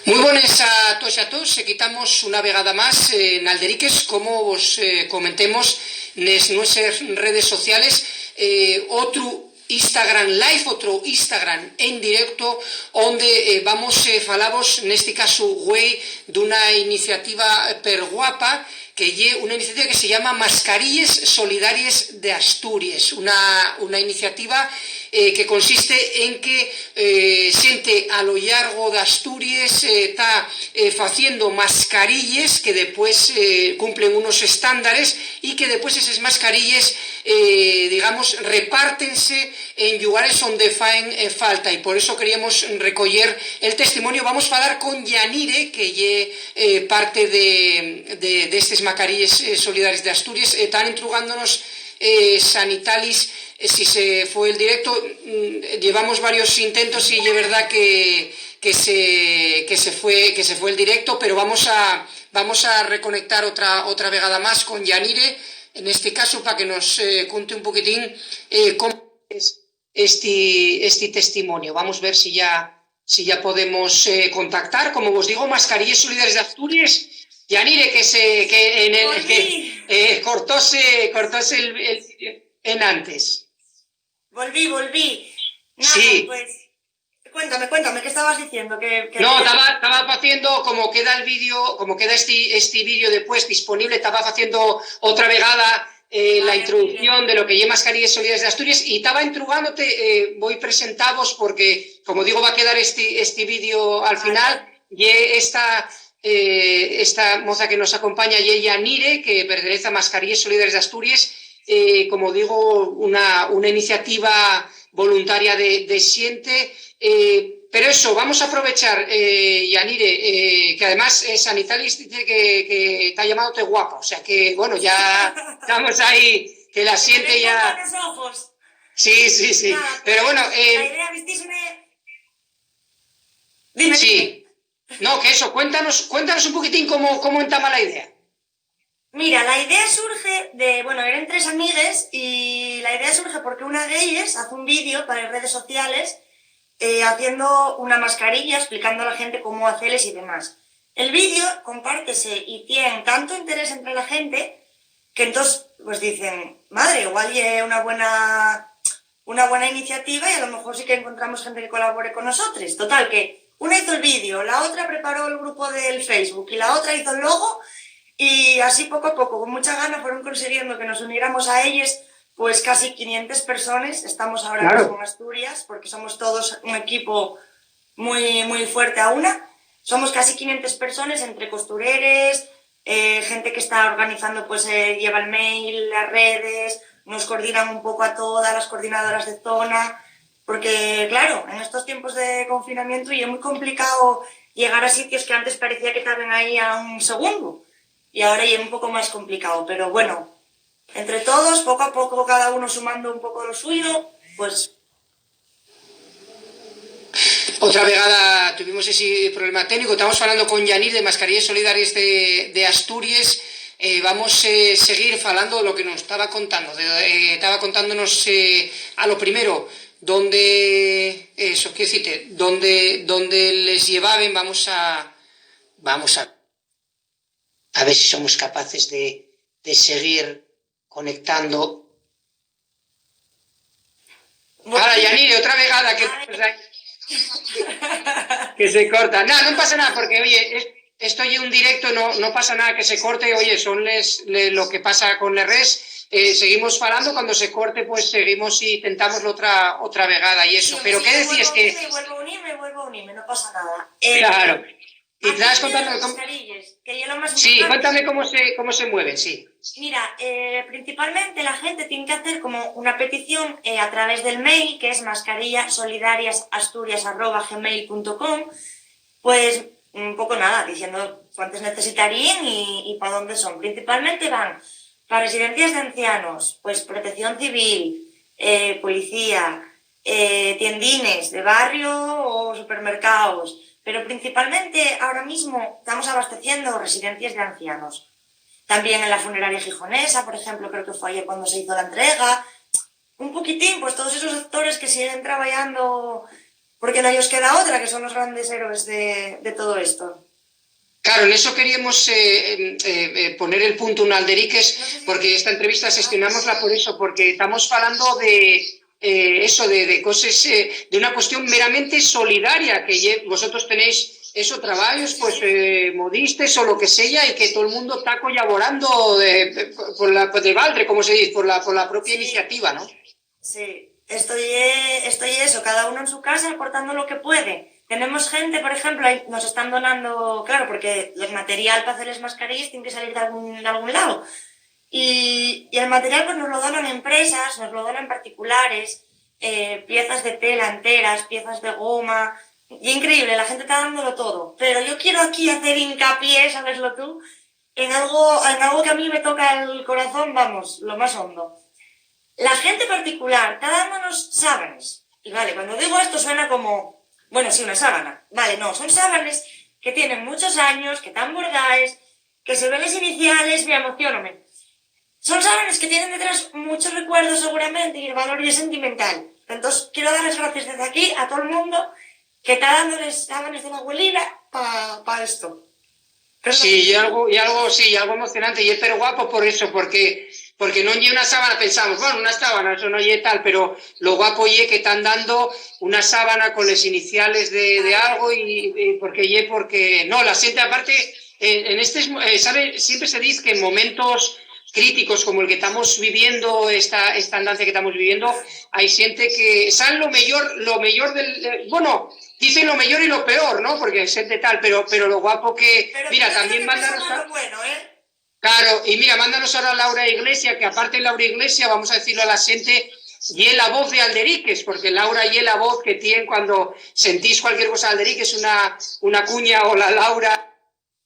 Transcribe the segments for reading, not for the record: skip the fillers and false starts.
Moi bones a todos e a todos, e quitamos unha vegada máis Nalderiques, como vos comentemos nes nosas redes sociales, outro Instagram Live, outro Instagram en directo, onde vamos falavos, neste caso, güey, dunha iniciativa perguapa, que é unha iniciativa que se llama Mascarillas Solidarias de Asturias, unha iniciativa que consiste en que xente a lo largo de Asturias está facendo mascarillas que despois cumplen unos estándares e que despois esas mascarillas digamos, repártense en lugares onde faen falta, e por eso queríamos recoller el testimonio. Vamos a falar con Yanire, que é parte destes mascarillas solidarias de Asturias. Están entrugándonos sanitalis, si se fue el directo, llevamos varios intentos y es verdad que se fue el directo, pero vamos a reconectar otra vegada más con Yanire, en este caso, para que nos cuente un poquitín cómo es este testimonio. Vamos a ver si ya podemos contactar. Como os digo, Mascarillas Solidarias de Asturias. Yanire, cortóse el en antes. Volví. Nada, sí. Pues cuéntame, ¿qué estabas diciendo? No, estaba haciendo, como queda el vídeo, como queda este vídeo después disponible, estaba haciendo otra vegada la introducción de lo que lle Mascarillas Solidarias de Asturias, y estaba intrugándote, voy presentavos porque, como digo, va a quedar este vídeo al final, y esta moza que nos acompaña, Yanire, que pertenece a Mascarillas Solidarias de Asturias, como digo, una iniciativa voluntaria de xente, pero eso, vamos a aprovechar, Yanire, que además Sanitalis dice que está llamándote guapa, o sea que, bueno, ya estamos ahí, que la siente ya... Los ojos. Sí, Nada, pero bueno... la idea, vistíseme... Dime. Sí, no, que eso, cuéntanos un poquitín cómo entama la idea. Mira, la idea surge de, eran 3 amigues, y la idea surge porque una de ellas hace un vídeo para las redes sociales haciendo una mascarilla, explicando a la gente cómo hacerles y demás. El vídeo compártese y tiene tanto interés entre la gente que entonces pues dicen, madre, igual es una buena iniciativa y a lo mejor sí que encontramos gente que colabore con nosotros. Total, que una hizo el vídeo, la otra preparó el grupo del Facebook y la otra hizo el logo. Y así poco a poco, con mucha gana, fueron consiguiendo que nos uniéramos a ellos, pues casi 500 personas. Estamos ahora mismo en Asturias, porque somos todos un equipo muy fuerte a una. Somos casi 500 personas, entre costureres, gente que está organizando, pues lleva el mail, las redes, nos coordinan un poco a todas las coordinadoras de zona, porque claro, en estos tiempos de confinamiento y es muy complicado llegar a sitios que antes parecía que estaban ahí a un segundo. Y ahora ya es un poco más complicado, pero bueno, entre todos, poco a poco, cada uno sumando un poco lo suyo, pues... Otra vegada tuvimos ese problema técnico. Estamos hablando con Yanir de Mascarillas Solidarias de Asturias. Vamos a seguir hablando de lo que nos estaba contando. Estaba contándonos a lo primero, donde les llevaban. Vamos a ver si somos capaces de seguir conectando. Ahora, Yanire, otra vegada que se corta. No pasa nada, porque, oye, esto es un directo, no pasa nada que se corte. Oye, son lo que pasa con el res. Seguimos falando, cuando se corte, pues seguimos y intentamos otra vegada y eso. Sí, pero, ¿qué decías? Me vuelvo a unirme, no pasa nada. Claro. Y te das contando Sí, cuéntame cómo se mueven, sí. Mira, principalmente la gente tiene que hacer como una petición a través del mail, que es mascarillasolidariasasturias@gmail.com, pues un poco nada, diciendo cuántos necesitarían y para dónde son. Principalmente van para residencias de ancianos, pues protección civil, policía, tiendines de barrio o supermercados. Pero principalmente ahora mismo estamos abasteciendo residencias de ancianos. También en la funeraria gijonesa, por ejemplo, creo que fue ayer cuando se hizo la entrega. Un poquitín, pues todos esos sectores que siguen trabajando porque no os queda otra, que son los grandes héroes de todo esto. Claro, en eso queríamos poner el punto un Alderiques, porque esta entrevista gestionámosla por eso, porque estamos hablando de eso, de cosas, de una cuestión meramente solidaria, que vosotros tenéis esos trabajos, pues modistes o lo que sea, y que todo el mundo está colaborando de Valdre, como se dice, por la propia iniciativa, ¿no? Sí, estoy eso, cada uno en su casa aportando lo que puede. Tenemos gente, por ejemplo, nos están donando, claro, porque el material para hacer las mascarillas tiene que salir de algún lado. Y el material pues nos lo donan empresas, nos lo donan particulares, piezas de tela enteras, piezas de goma. Y increíble, la gente está dándolo todo. Pero yo quiero aquí hacer hincapié, sabeslo tú, en algo que a mí me toca el corazón, vamos, lo más hondo. La gente particular está dándonos sábanas. Y vale, cuando digo esto suena como, bueno, sí, una sábana. Vale, no, son sábanas que tienen muchos años, que están bordadas, que se ven las iniciales, me emociono. Son sábanas que tienen detrás muchos recuerdos seguramente y el valor es sentimental. Entonces, quiero darles gracias desde aquí a todo el mundo que está dándoles sábanas de la abuelina para esto. Perdón. Sí, y algo emocionante, y es pero guapo por eso, porque no lleva una sábana, pensamos, bueno, una sábana, eso no lleva tal, pero lo guapo es que están dando una sábana con las iniciales de algo, y porque no, la gente aparte, ¿sabe? Siempre se dice que en momentos críticos como el que estamos viviendo, esta andanza que estamos viviendo, hay gente que sabe lo mejor del... Bueno, dicen lo mejor y lo peor, ¿no? Porque es gente tal, pero lo guapo que... Pero mira, también mándanos... Lo bueno, ¿eh? Claro, y mira, mándanos ahora a Laura Iglesia, que aparte de Laura Iglesia, vamos a decirlo a la gente, y es la voz de Alderiques, porque Laura y es la voz que tiene cuando sentís cualquier cosa de Alderiques, una cuña o la Laura.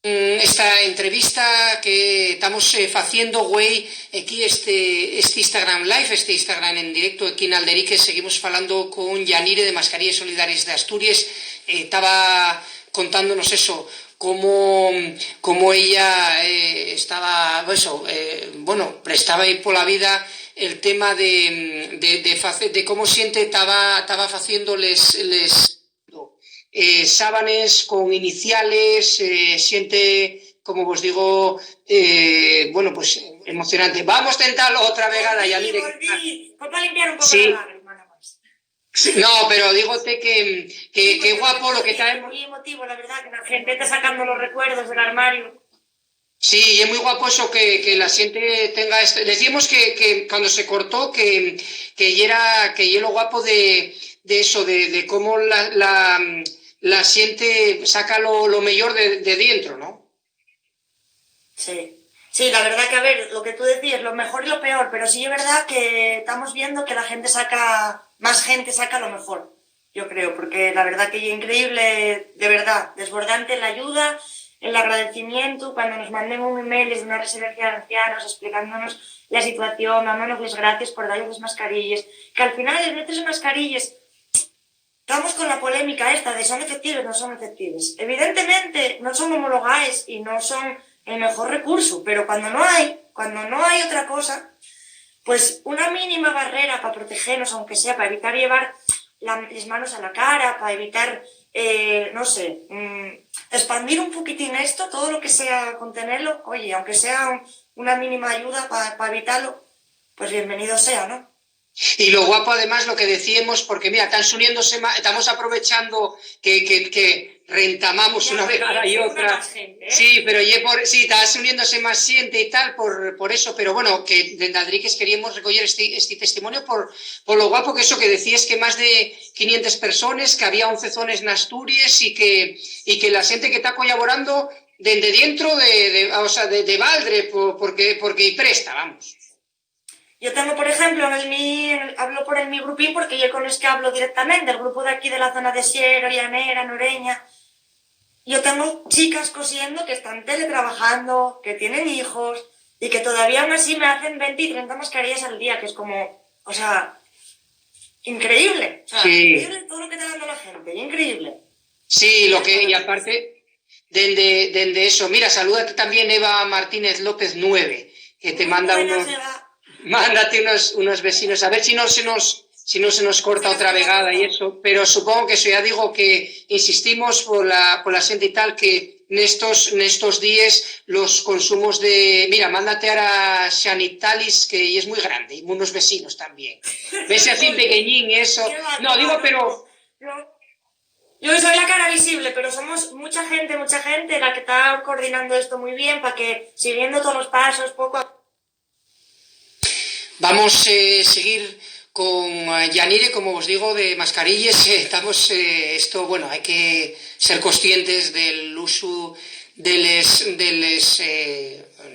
Esta entrevista que estamos haciendo, güey, aquí este Instagram Live, este Instagram en directo aquí en Alderiques, seguimos hablando con Yanire de Mascarillas Solidarias de Asturias, estaba contándonos eso, cómo ella estaba, prestaba ahí por la vida el tema de cómo siente estaba haciendo sábanes con iniciales, siente, como os digo, pues emocionante. Vamos a intentar otra vegada, Yanire. Volví, para limpiar un poco la lágrima, nada más. Sí, no, pero dígote que guapo lo que está... Muy emotivo, la verdad, que la gente está sacando los recuerdos del armario. Sí, y es muy guapo eso que la gente tenga esto. Decíamos que cuando se cortó que era lo guapo de eso, de cómo la gente saca lo mejor de dentro, ¿no? Sí, la verdad que, a ver, lo que tú decías, lo mejor y lo peor, pero sí es verdad que estamos viendo que más gente saca lo mejor, yo creo, porque la verdad que es increíble, de verdad, desbordante la ayuda, el agradecimiento, cuando nos manden un email desde una residencia de ancianos explicándonos la situación, dándonos las gracias por darles las mascarillas, que al final el de mascarillas, estamos con la polémica esta de son efectivas o no son efectivas. Evidentemente no son homologadas y no son el mejor recurso, pero cuando no hay otra cosa, pues una mínima barrera para protegernos, aunque sea para evitar llevar las manos a la cara, para evitar, expandir un poquitín esto, todo lo que sea contenerlo, oye, aunque sea una mínima ayuda para evitarlo, pues bienvenido sea, ¿no? Y lo guapo además lo que decíamos, porque mira, estamos aprovechando que rentamamos una vegada y otra. Gente, ¿eh? Sí, pero estás uniéndose más gente y tal, por eso, pero bueno, que desde Alderiques queríamos recoger este testimonio por lo guapo que eso que decías, que más de 500 personas, que había 11 zonas en Asturias y que la gente que está colaborando desde dentro de Valdre, porque presta, vamos. Yo tengo, por ejemplo, hablo por mi grupín porque yo con los que hablo directamente, el grupo de aquí de la zona de Siero, Llanera, Noreña. Yo tengo chicas cosiendo que están teletrabajando, que tienen hijos y que todavía aún así me hacen 20 y 30 mascarillas al día, que es como, o sea, increíble. O sea, sí. Increíble todo lo que está dando la gente, increíble. Sí, y aparte, de eso, mira, salúdate también Eva Martínez López 9, que te manda Mándate unos vecinos, a ver si si no se nos corta otra vegada y eso, pero supongo que eso, ya digo que insistimos por la xente y tal, que nestos días los consumos de... Mira, mándate ahora a Xanitalis, que es muy grande, y unos vecinos también. Ves así pequeñín, eso. No, digo, pero... Yo soy la cara visible, pero somos mucha gente la que está coordinando esto muy bien para que, siguiendo todos los pasos, poco a poco. Vamos a seguir con Yanire, como os digo, de mascarillas. Esto, bueno, hay que ser conscientes del uso de las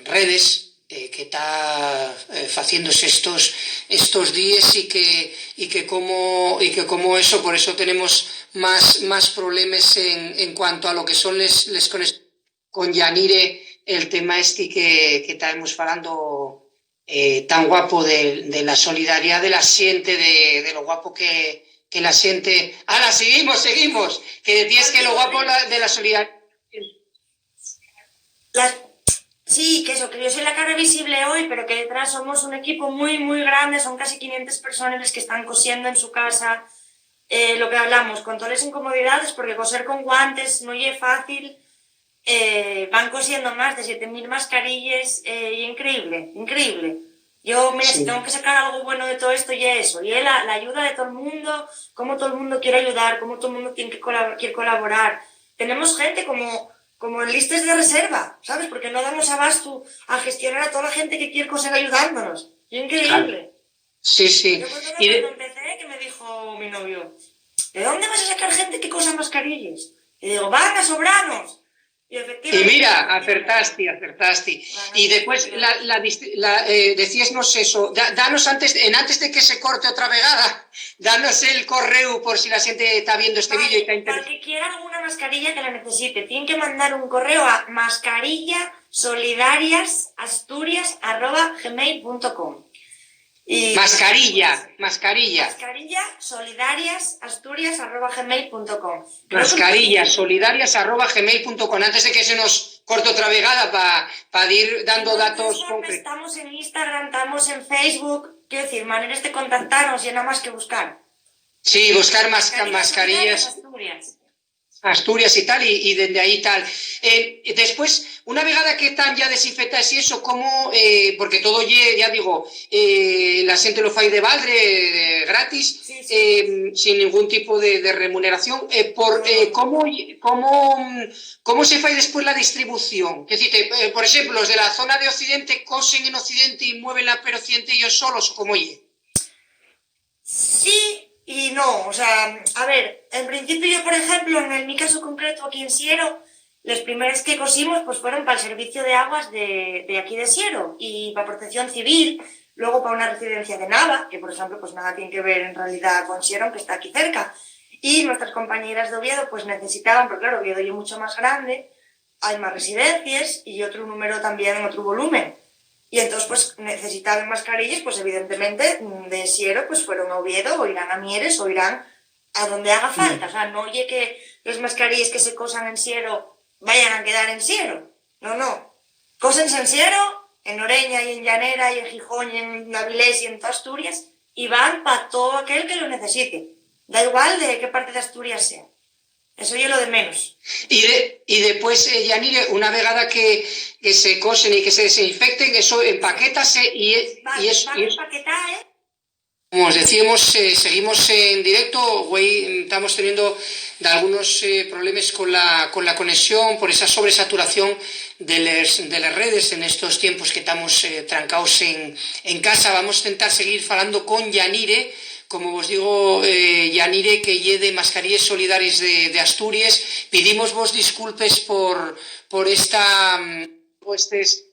redes que está haciéndose estos días y que como eso, por eso tenemos más problemas en cuanto a lo que son les conexiones con Yanire, el tema que estábamos hablando tan guapo de la solidaridad de la gente, de lo guapo que la gente... ¡Hala, seguimos! Que decías que lo guapo de la solidaridad... Sí, que eso, que yo soy la cara visible hoy, pero que detrás somos un equipo muy, muy grande, son casi 500 personas las que están cosiendo en su casa, lo que hablamos, con todas las incomodidades, porque coser con guantes no es fácil, van cosiendo más de 7.000 mascarillas, y increíble. Yo, mira, sí. Si tengo que sacar algo bueno de todo esto, y eso, y la ayuda de todo el mundo, cómo todo el mundo quiere ayudar, cómo todo el mundo quiere colaborar. Tenemos gente como en listas de reserva, ¿sabes? Porque no damos abasto a gestionar a toda la gente que quiere coser ayudándonos. Y increíble. Claro. Sí. Yo cuando empecé, que me dijo mi novio, ¿de dónde vas a sacar gente que cosa mascarillas? Y digo, van a sobranos. Y mira, acertaste. Y después decíasnos eso, danos antes de que se corte otra vegada, danos el correo por si la gente está viendo este vídeo y está interesada. Para que quiera alguna mascarilla que la necesite, tienen que mandar un correo a mascarillasolidariasasturias@gmail.com. Mascarilla solidariasasturias@gmail.com. Mascarillasolidarias@gmail.com. Antes de que se nos corte otra vegada para ir dando datos concretos. Estamos en Instagram, estamos en Facebook, quiero decir, maneras de contactarnos y nada más que buscar. Sí, buscar mascarillas. Asturias y tal, y desde ahí tal. Después, una vegada que están ya desinfectadas y eso, ¿cómo? Porque todo, ya digo, la gente lo fai de baldre, gratis, sí. Sin ningún tipo de remuneración. ¿Cómo se fai después la distribución? Es decir, por ejemplo, los de la zona de Occidente cosen en Occidente y mueven la per Occidente ellos solos, ¿cómo oye? Sí. Y no, o sea, a ver, en principio yo, por ejemplo, en mi caso concreto aquí en Siero, las primeras que cosimos pues fueron para el servicio de aguas de aquí de Siero y para protección civil, luego para una residencia de Nava, que por ejemplo pues nada tiene que ver en realidad con Siero, que está aquí cerca. Y nuestras compañeras de Oviedo pues necesitaban, porque claro, Oviedo es mucho más grande, hay más residencias y otro número también en otro volumen. Y entonces, pues, necesitaban mascarillas, pues, evidentemente, de Siero, pues, fueron a Oviedo, o irán a Mieres, o irán a donde haga falta. O sea, no oye que las mascarillas que se cosan en Siero vayan a quedar en Siero. No. Cósense en Siero, en Oreña, y en Llanera, y en Gijón, y en Avilés, y en toda Asturias, y van para todo aquel que lo necesite. Da igual de qué parte de Asturias sea. Eso es lo de menos. Y después, Yanire, una vegada que se cosen y que se desinfecten, eso empaquétase y eso. Empaquetar, Como os decíamos, seguimos en directo. Hoy estamos teniendo algunos problemas con la conexión por esa sobresaturación de las redes en estos tiempos que estamos trancados en casa. Vamos a intentar seguir hablando con Yanire. Como os digo, Yanire, que lle de Mascarillas Solidarias de Asturias, pedimos vos disculpes por estos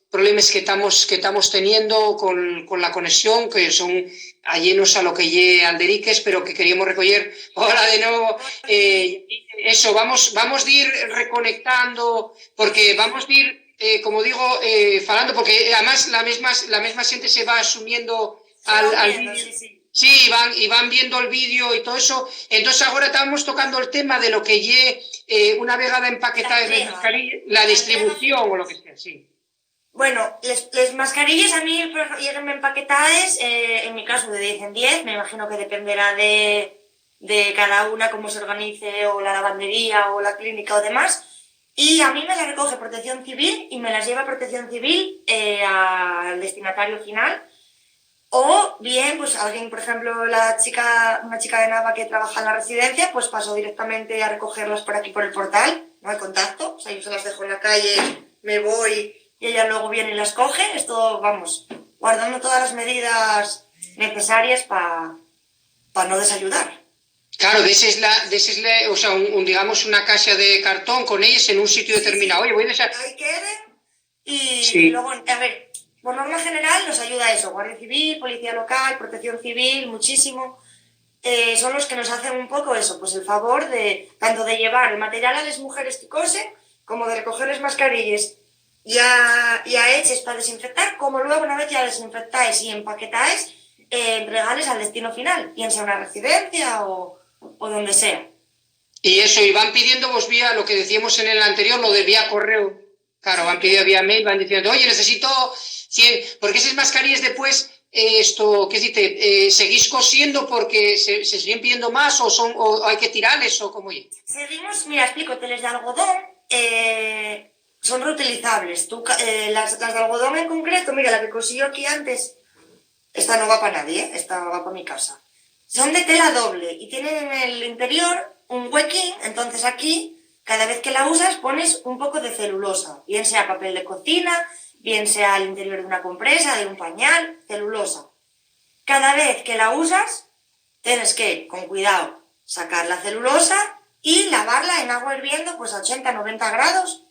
problemas que estamos teniendo con la conexión, que son allenos a lo que lle Alderiques, pero que queríamos recoger ahora de nuevo. Eso, vamos de ir reconectando, porque vamos de ir, como digo, falando, porque además la misma gente se va asumiendo al vídeo. Sí, van viendo el vídeo y todo eso. Entonces ahora estábamos tocando el tema de lo que lle una vegada empaquetada de mascarilla, la distribución o lo que sea, sí. Bueno, les mascarillas a mí lleguen empaquetadas, en mi caso de 10 en 10, me imagino que dependerá de cada una, cómo se organice, o la lavandería, o la clínica o demás. Y a mí me las recoge Protección Civil y me las lleva Protección Civil al destinatario final. O bien, pues alguien, por ejemplo, una chica de Nava que trabaja en la residencia, pues pasó directamente a recogerlas por aquí por el portal, no hay contacto, o sea, yo se las dejo en la calle, me voy y ella luego viene y las coge. Esto, vamos, guardando todas las medidas necesarias para no desayudar. Claro, desesle, o sea, digamos una caja de cartón con ellos en un sitio determinado. Oye, voy a dejar... Ahí queden y Sí. luego, a ver, por norma general nos ayuda eso, Guardia Civil, Policía Local, Protección Civil, muchísimo. Son los que nos hacen un poco eso, pues el favor de tanto de llevar el material a las mujeres que cosen, como de recogerles mascarillas ya hechas para desinfectar, como luego una vez ya desinfectáis y empaquetáis, entregarles al destino final, bien sea una residencia o donde sea. Y eso, y van pidiendo vos vía, lo que decíamos en el anterior, lo de vía correo. Claro, van pidiendo vía mail, van diciendo, oye, necesito 100, porque esas mascarillas después, esto, ¿qué dice? ¿Seguís cosiendo porque se siguen pidiendo más o hay que tirarles o cómo? Seguimos, mira, explico, teles de algodón son reutilizables. Las de algodón en concreto, mira, la que cosí yo aquí antes, esta no va para nadie, esta va para mi casa. Son de tela doble y tienen en el interior un huequín, entonces aquí, cada vez que la usas, pones un poco de celulosa, bien sea papel de cocina, bien sea al interior de una compresa, de un pañal, celulosa. Cada vez que la usas, tienes que, con cuidado, sacar la celulosa y lavarla en agua hirviendo, pues a 80-90 grados,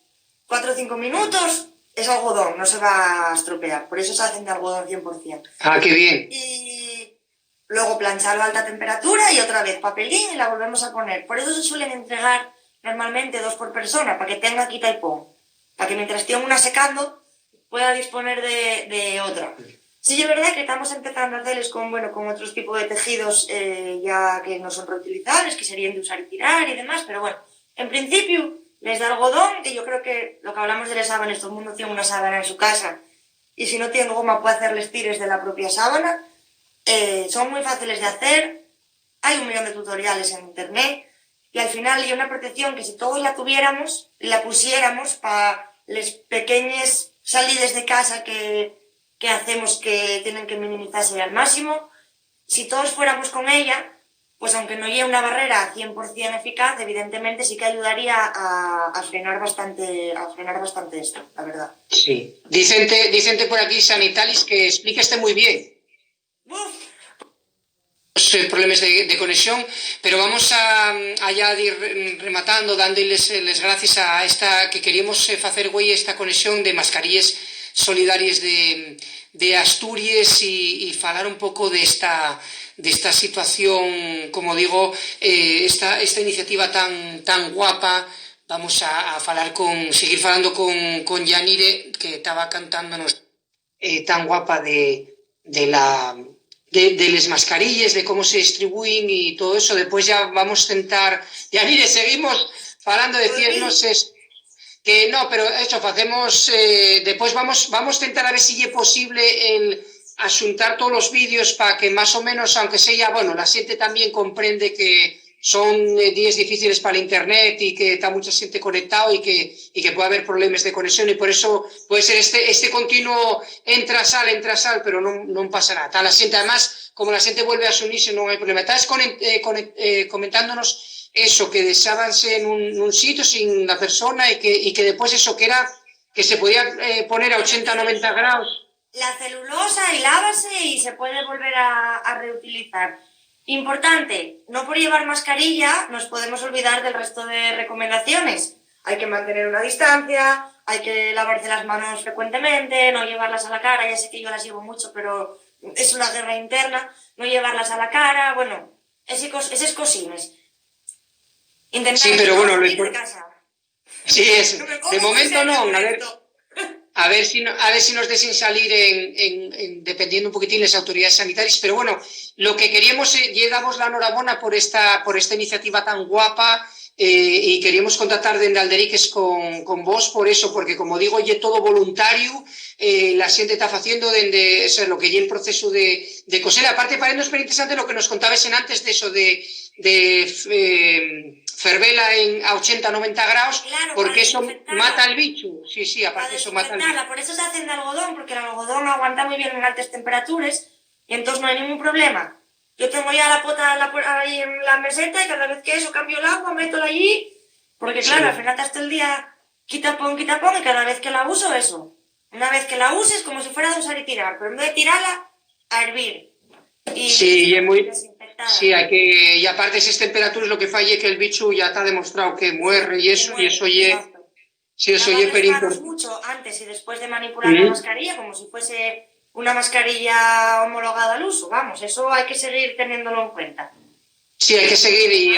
4 o 5 minutos. Es algodón, no se va a estropear, por eso se hacen de algodón 100%. Ah, qué bien. Y luego plancharlo a alta temperatura y otra vez papelín y la volvemos a poner. Por eso se suelen entregar normalmente 2 por persona, para que tenga quita y pon. Para que mientras esté una secando, pueda disponer de otra. Sí, es verdad que estamos empezando a hacerles con otros tipos de tejidos ya que no son reutilizables, que serían de usar y tirar y demás, pero bueno, en principio, les da algodón, que yo creo que lo que hablamos de las sábanas, todo el mundo tiene una sábana en su casa, y si no tiene goma puede hacerles tires de la propia sábana. Son muy fáciles de hacer, hay 1 millón de tutoriales en internet, y al final hay una protección que si todos la tuviéramos, la pusiéramos para las pequeñas salidas de casa que hacemos que tienen que minimizarse al máximo. Si todos fuéramos con ella, pues aunque no lleve una barrera 100% eficaz, evidentemente sí que ayudaría a frenar bastante esto, la verdad. Sí. Dicente por aquí, Sanitalis, que explicaste muy bien. ¡Uf! Problemas de conexión, pero vamos a ya ir rematando, dándoles les gracias a esta que queríamos hacer güey esta conexión de mascarillas solidarias de Asturias y falar un poco de esta situación, como digo, esta iniciativa tan guapa. Vamos a seguir falando con Yanire, que estaba cantándonos tan guapa de las mascarillas, de cómo se distribuyen y todo eso. Después ya vamos a intentar, Yanire, seguimos hablando de decirnos que no, pero eso, hacemos, después vamos a intentar a ver si es posible el asuntar todos los vídeos para que más o menos, aunque sea, bueno, la gente también comprende que son días difíciles para el internet y que está mucha gente conectado y que puede haber problemas de conexión y por eso puede ser este continuo entra-sal, pero no pasa nada. Está la gente, además, como la gente vuelve a unirse, no hay problema. Estás comentándonos eso, que desábanse en un sitio sin la persona y que después eso que era que se podía poner a 80-90 grados. La celulosa y lávase y se puede volver a reutilizar. Importante, no por llevar mascarilla nos podemos olvidar del resto de recomendaciones. Hay que mantener una distancia, hay que lavarse las manos frecuentemente, no llevarlas a la cara, ya sé que yo las llevo mucho, pero es una guerra interna, no llevarlas a la cara, bueno, esas cosines. Intentar sí, pero bueno, de casa. Sí, de momento no, a ver si nos dejen salir dependiendo un poquitín las autoridades sanitarias, pero bueno, lo que queríamos es damos la enhorabuena por esta iniciativa tan guapa y queríamos contactar dende Alderiques con vos por eso, porque como digo, é todo voluntario, la xente está facendo dende lo que é el proceso de coser. Aparte, para nos é interesante lo que nos contabas en antes de eso de fervela a 80-90 graus, Claro, porque eso mata al bicho. Sí, sí, aparte eso mata al bicho. Por eso se hacen de algodón, porque el algodón aguanta muy bien en altas temperaturas y entonces no hay ningún problema. Yo tengo ya la pota ahí en la meseta y cada vez que eso cambio el agua, meto allí, porque claro, al final hasta el día quita pon, y cada vez que la uso eso. Una vez que la uses, como si fuera de usar y tirar, pero en vez de tirarla, a hervir. Sí, es muy... Sí, hay que... Y aparte esas temperaturas lo que falla es que el bicho ya está demostrado que muere y eso oye... Sí, eso oye periódico. Mucho antes y después de manipular la mascarilla, como si fuese una mascarilla homologada al uso, vamos, eso hay que seguir teniéndolo en cuenta. Sí, hay que seguir y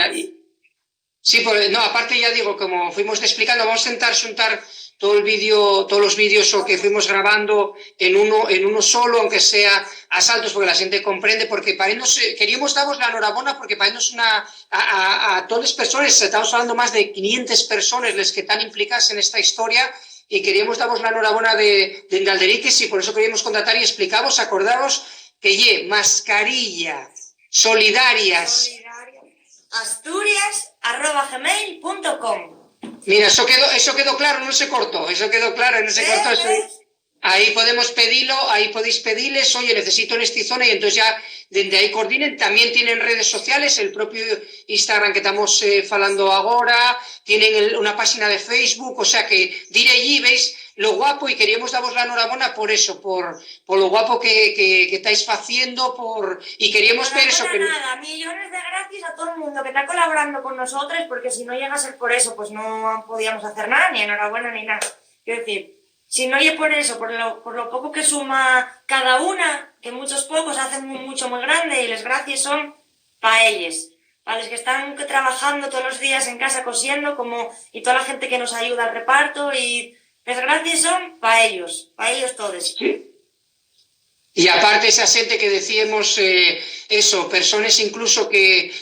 sí, pues, no, aparte ya digo, como fuimos explicando, vamos a intentar juntar todo el vídeo, todos los vídeos o que fuimos grabando en uno solo, aunque sea a saltos, porque la gente comprende, porque para ellos, queríamos daros la enhorabuena, porque para ellos a todas las personas, estamos hablando más de 500 personas las que están implicadas en esta historia, y queríamos daros la enhorabuena de Alderiques, y por eso queríamos contratar y explicaros, acordaros que mascarilla solidarias Asturias@gmail.com. Mira, eso quedó claro, no se cortó, eso quedó claro, no se cortó. Ahí podemos pedirlo, ahí podéis pedirles, oye, necesito en esta zona, y entonces ya desde ahí coordinen. También tienen redes sociales, el propio Instagram que estamos hablando ahora, tienen una página de Facebook, o sea que diré allí, veis lo guapo, y queríamos daros la enhorabuena por eso, por lo guapo que estáis haciendo, y queríamos ver eso. Nada, millones de gracias a todo el mundo que está colaborando con nosotros, porque si no llega a ser por eso, pues no podíamos hacer nada, ni enhorabuena ni nada. Quiero decir, si no es por eso, por lo poco que suma cada una, que muchos pocos hacen mucho, muy grande, y las gracias son para ellos, para los que están trabajando todos los días en casa cosiendo, y toda la gente que nos ayuda al reparto, y las gracias son para ellos todos. Sí. Y aparte esa gente que decíamos eso, personas incluso que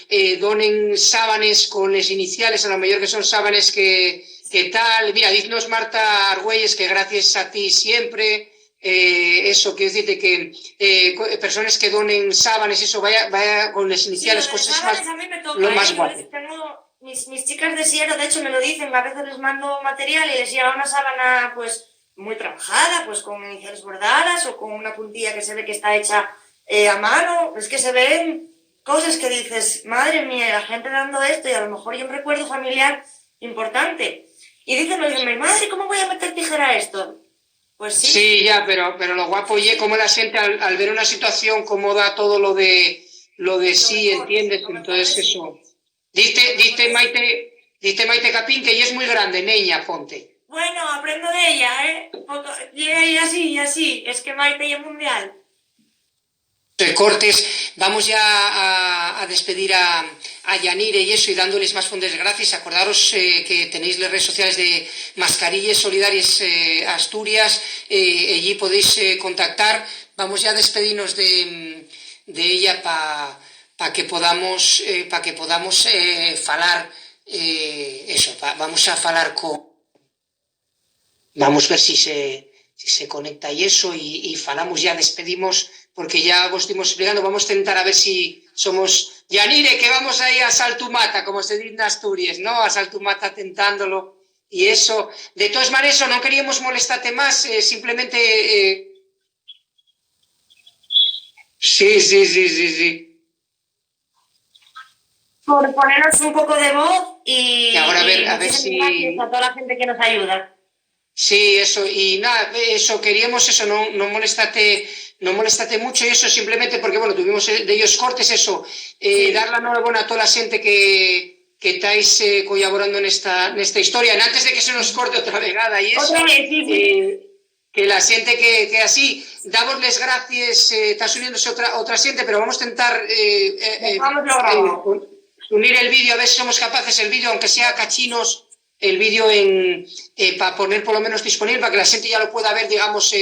donen sábanes con las iniciales, a lo mejor que son sábanes que tal. Mira, dinos Marta Argüelles que gracias a ti siempre, eso, quiero decirte que personas que donen sábanes, eso, vaya con las iniciales, sí, cosas sábanes, más, a mí me toca, lo más guapo. Mis chicas de Siero, de hecho, me lo dicen, a veces les mando material y les llega una sábana, pues, muy trabajada, pues con iniciales bordadas o con una puntilla que se ve que está hecha a mano. Es que se ven cosas que dices, madre mía, la gente dando esto, y a lo mejor hay un recuerdo familiar importante. Y dicen, madre, ¿cómo voy a meter tijera a esto? Pues sí. Sí, ya, pero lo guapo es como la gente al ver una situación, cómo da todo lo de sí, mejor, ¿entiendes? Entonces eso. Diste Maite Capín que ella es muy grande, niña, ponte. Bueno, aprendo de ella, ¿eh? Y así, es que Maite es mundial. Cortes, vamos ya a despedir a Yanire y eso, y dándoles más fondos gracias. Acordaros que tenéis las redes sociales de Mascarillas Solidarias Asturias, allí podéis contactar. Vamos ya a despedirnos de ella para que podamos falar eso, vamos a falar vamos a ver si se conecta y eso, y falamos ya, despedimos, porque ya vos estuvimos explicando. Vamos a intentar a ver si somos Yanire, que vamos ahí a Saltumata, como se dice en Asturias, ¿no? A Saltumata tentándolo y eso. De todas maneras, no queríamos molestarte más, simplemente... Sí. Por ponernos un poco de voz y ahora a ver si... Gracias a toda la gente que nos ayuda. Sí, eso, y nada, eso, queríamos eso, no molestate mucho, y eso simplemente porque, bueno, tuvimos de ellos cortes, eso, dar la enhorabuena a toda la gente que estáis colaborando en esta historia. Antes de que se nos corte otra vegada y eso, que la gente que así, damosles gracias, está uniéndose otra gente, pero vamos a intentar unir el vídeo, a ver si somos capaces, el vídeo, aunque sea cachinos, el vídeo para poner por lo menos disponible, para que la gente ya lo pueda ver, digamos,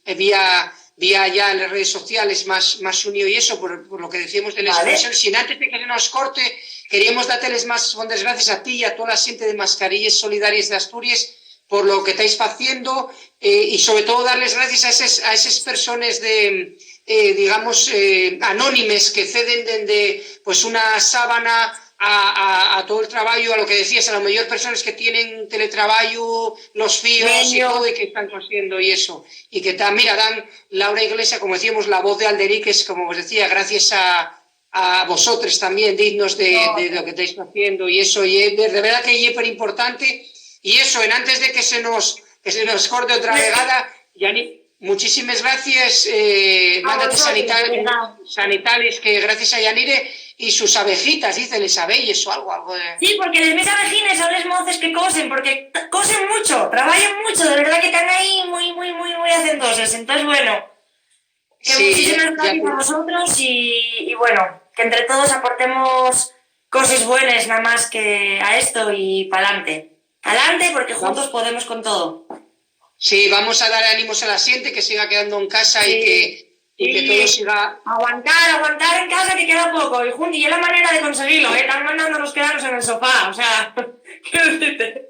vía vía ya en las redes sociales más unido y eso, por lo que decíamos de la expresión. Sin antes de que se nos corte, queríamos dárteles más fondes gracias a ti y a toda la gente de Mascarillas Solidarias de Asturias por lo que estáis haciendo y sobre todo darles gracias a esas personas de, digamos, anónimes que ceden desde pues una sábana a todo el trabajo, a lo que decías, a las mayores personas que tienen teletrabajo, los fíos y todo, y que están consiguiendo y eso. Y que mira, dan Laura Iglesia, como decíamos, la voz de Alderiques, como os decía, gracias a vosotros también, dignos de lo que estáis haciendo y eso. Y de verdad que es súper importante. Y eso, antes de que se nos corte otra vegada, Yani, muchísimas gracias. Mándate sanitales, que gracias a Yanire y sus abejitas, dice, les abelles o algo de... Sí, porque les mis abejines son les moces que cosen, porque cosen mucho, trabajan mucho, de verdad que están ahí muy hacendosas. Entonces, bueno, que sí, muchísimas gracias a vosotros y bueno, que entre todos aportemos cosas buenas nada más que a esto y pa'lante. Adelante, porque juntos podemos con todo. Sí, vamos a dar ánimos a la gente, que siga quedando en casa y que todo siga... Aguantar en casa, que queda poco. Y es la manera de conseguirlo, están mandándonos quedarnos en el sofá, o sea, quiero decirte.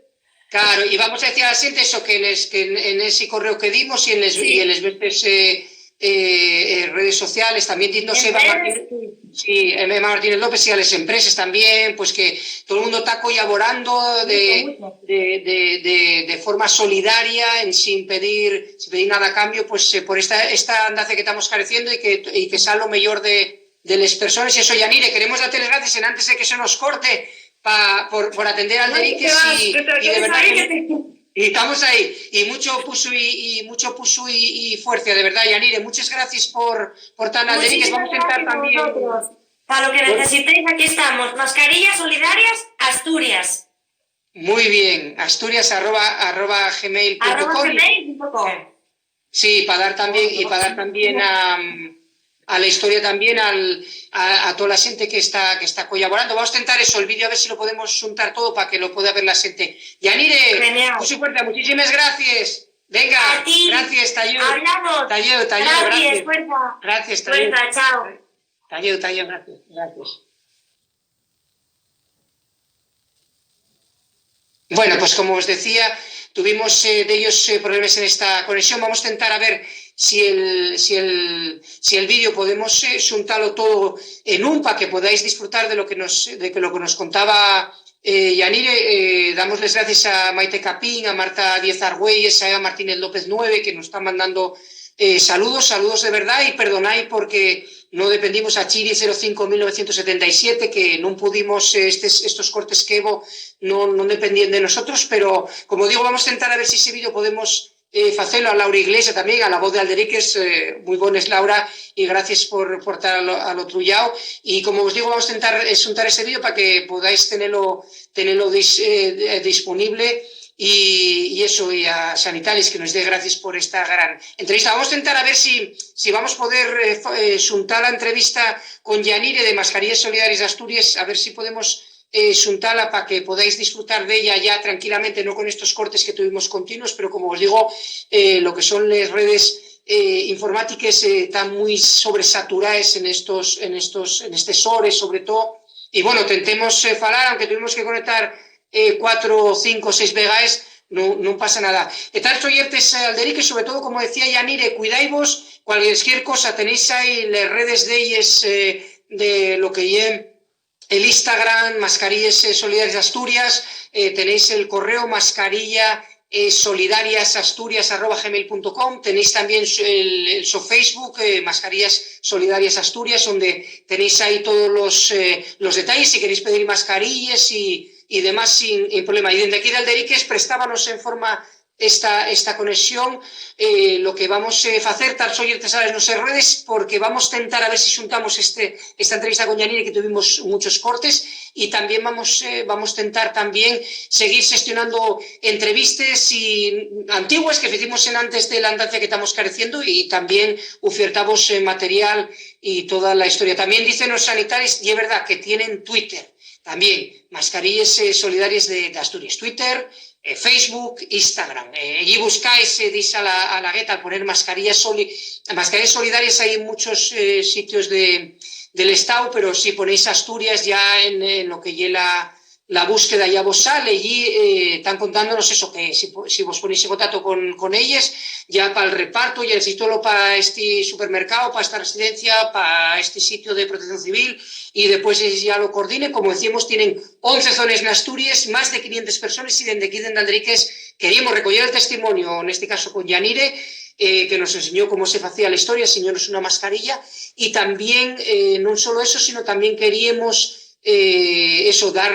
Claro, y vamos a decir a la gente eso, que en ese correo que dimos y en les veces redes sociales, también dinos Eva Martínez López y a las empresas también, pues que todo el mundo está colaborando de forma solidaria, sin pedir nada a cambio, pues por esta andace que estamos careciendo y que sea lo mejor de las personas. Y eso, Yanire, queremos darte las gracias antes de que se nos corte por atender al Alderiques y de verdad y estamos ahí, y mucho puso y fuerza, de verdad, Yanire, muchas gracias por tan Alderiques. Vamos a intentar también... Para lo que necesitéis, aquí estamos. Mascarillas Solidarias Asturias. Muy bien, Asturias @gmail.com. Sí, para dar también a la historia también a toda la gente que está colaborando. Vamos a intentar eso, el vídeo, a ver si lo podemos juntar todo para que lo pueda ver la gente. Yanire, muy fuerte, muchísimas gracias. Venga, a ti. Gracias, Tayo. Hablamos. Tayo, gracias. Fuerza. Gracias, Tayo. Fuerza, chao. Tayo, gracias. Bueno, pues como os decía, tuvimos de ellos problemas en esta conexión. Vamos a intentar a ver si el vídeo podemos juntarlo todo en un para que podáis disfrutar de lo que nos contaba Yanire. Damos las gracias a Maite Capín, a Marta Díez Argüelles, a Eva Martínez López 9, que nos están mandando saludos de verdad, y perdonáis porque no dependimos a Chiri 05-1977, que no pudimos, estos cortes que Evo no dependían de nosotros, pero como digo, vamos a intentar a ver si ese vídeo podemos hacerlo a Laura Iglesia también, a la voz de Alderiques. Muy buenas, Laura, y gracias por estar a lo truyao. Y como os digo, vamos a intentar juntar ese vídeo para que podáis tenerlo disponible. Y eso, y a Sanitalis, que nos dé gracias por esta gran entrevista. Vamos a intentar a ver si vamos a poder juntar la entrevista con Yanire de Mascarillas Solidarias de Asturias, a ver si podemos juntarla para que podáis disfrutar de ella ya tranquilamente, no con estos cortes que tuvimos continuos, pero como os digo, lo que son las redes informáticas están muy sobresaturadas en estas horas, sobre todo. Y bueno, intentemos hablar, aunque tuvimos que conectar 4, 5, 6 vegas, no pasa nada. Estar oyentes Alderiques, sobre todo, como decía Yanire, cuidáis, cualquier cosa, tenéis ahí las redes de ellas, de lo que es el Instagram, Mascarillas Solidarias de Asturias, tenéis el correo mascarilla solidariasasturias@gmail.com, tenéis también el Facebook, Mascarillas Solidarias Asturias, donde tenéis ahí todos los detalles, si queréis pedir mascarillas y demás sin problema. Y desde aquí de Alderiques prestábanos en forma esta conexión. Lo que vamos a hacer, tal soy en nuestras redes, porque vamos a intentar a ver si juntamos esta entrevista con Yanire, que tuvimos muchos cortes, y también vamos a intentar también seguir gestionando entrevistas antiguas que hicimos antes de la andancia que estamos careciendo, y también ofertamos material y toda la historia. También dicen los sanitarios, y es verdad, que tienen Twitter. También, Mascarillas Solidarias de Asturias, Twitter, Facebook, Instagram. Allí buscáis, dis a la gueta, al poner mascarillas solidarias, hay en muchos sitios del Estado, pero si ponéis Asturias ya en lo que lleva la búsqueda ya vos sale, allí están contándonos eso, que si vos ponéis en contacto con ellos, ya para el reparto, ya necesito para este supermercado, para esta residencia, para este sitio de protección civil, y después ya lo coordinen. Como decíamos, tienen 11 zonas en Asturias, más de 500 personas, y desde aquí, desde Alderiques, queríamos recoger el testimonio, en este caso con Yanire, que nos enseñó cómo se hacía la historia, enseñónos una mascarilla, y también, no solo eso, sino también queríamos dar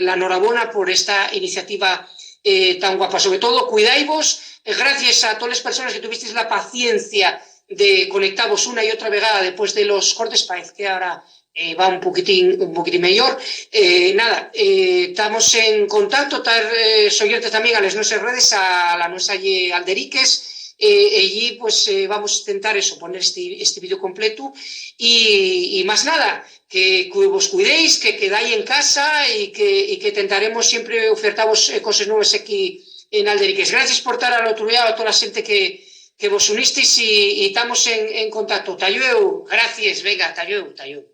la enhorabuena por esta iniciativa tan guapa. Sobre todo, cuidaivos, gracias a todas las personas que tuvisteis la paciencia de conectaros una y otra vegada después de los cortes, parece que ahora va un poquitín mejor. Estamos en contacto, soy también a las nuestras redes, a la nuestra Alderiques. Allí pues vamos a intentar eso, poner este vídeo completo y más nada, que vos cuidéis, que quedáis en casa y que intentaremos siempre ofertaros cosas nuevas aquí en Alderiques. Gracias por estar al otro lado, a toda la gente que vos unisteis y estamos en contacto. Talleu, gracias, venga, talleu.